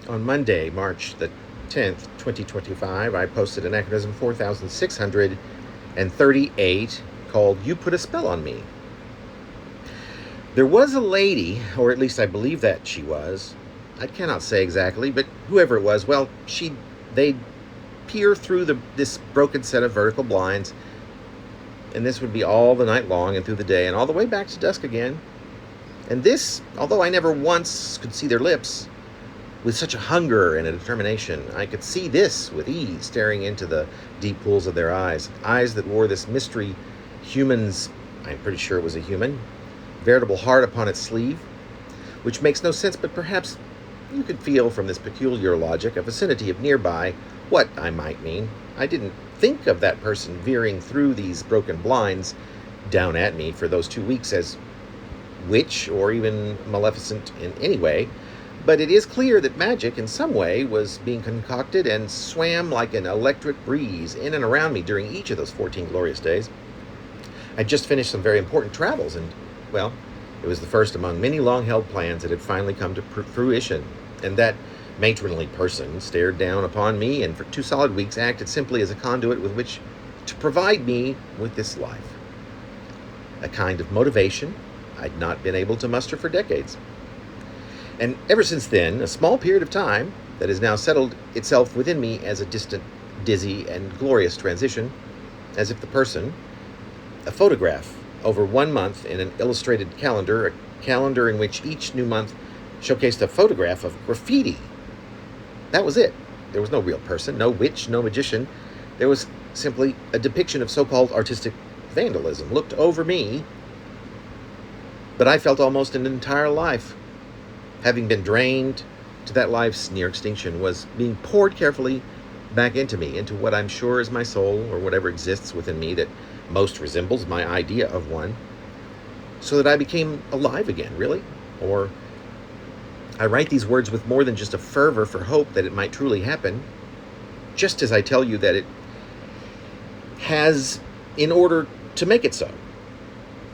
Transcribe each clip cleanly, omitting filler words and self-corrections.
On Monday, March the 10th, 2025, I posted Anachronism 4638 called You Put a Spell on Me. There was a lady, or at least I believe that she was, I cannot say exactly, but whoever it was, well, they'd peer through this broken set of vertical blinds, and this would be all the night long and through the day and all the way back to dusk again. And this, although I never once could see their lips, with such a hunger and a determination, I could see this with ease, staring into the deep pools of their eyes that wore this mystery human's, I'm pretty sure it was a human, veritable heart upon its sleeve, which makes no sense, but perhaps you could feel from this peculiar logic a vicinity of nearby what I might mean. I didn't think of that person veering through these broken blinds down at me for those 2 weeks as witch or even maleficent in any way, but it is clear that magic in some way was being concocted and swam like an electric breeze in and around me during each of those 14 glorious days. I'd just finished some very important travels, and, well, it was the first among many long-held plans that had finally come to fruition, and that matronly person stared down upon me and for 2 solid weeks acted simply as a conduit with which to provide me with this life. A kind of motivation I'd not been able to muster for decades. And ever since then, a small period of time that has now settled itself within me as a distant, dizzy, and glorious transition, as if the person, a photograph over 1 month in an illustrated calendar, a calendar in which each new month showcased a photograph of graffiti. That was it. There was no real person, no witch, no magician. There was simply a depiction of so-called artistic vandalism looked over me, but I felt almost an entire life, having been drained to that life's near extinction, was being poured carefully back into me, into what I'm sure is my soul, or whatever exists within me that most resembles my idea of one, so that I became alive again, really. Or I write these words with more than just a fervor for hope that it might truly happen, just as I tell you that it has in order to make it so.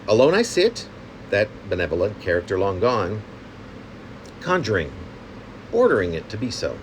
Alone I sit, that benevolent character long gone, conjuring, ordering it to be so.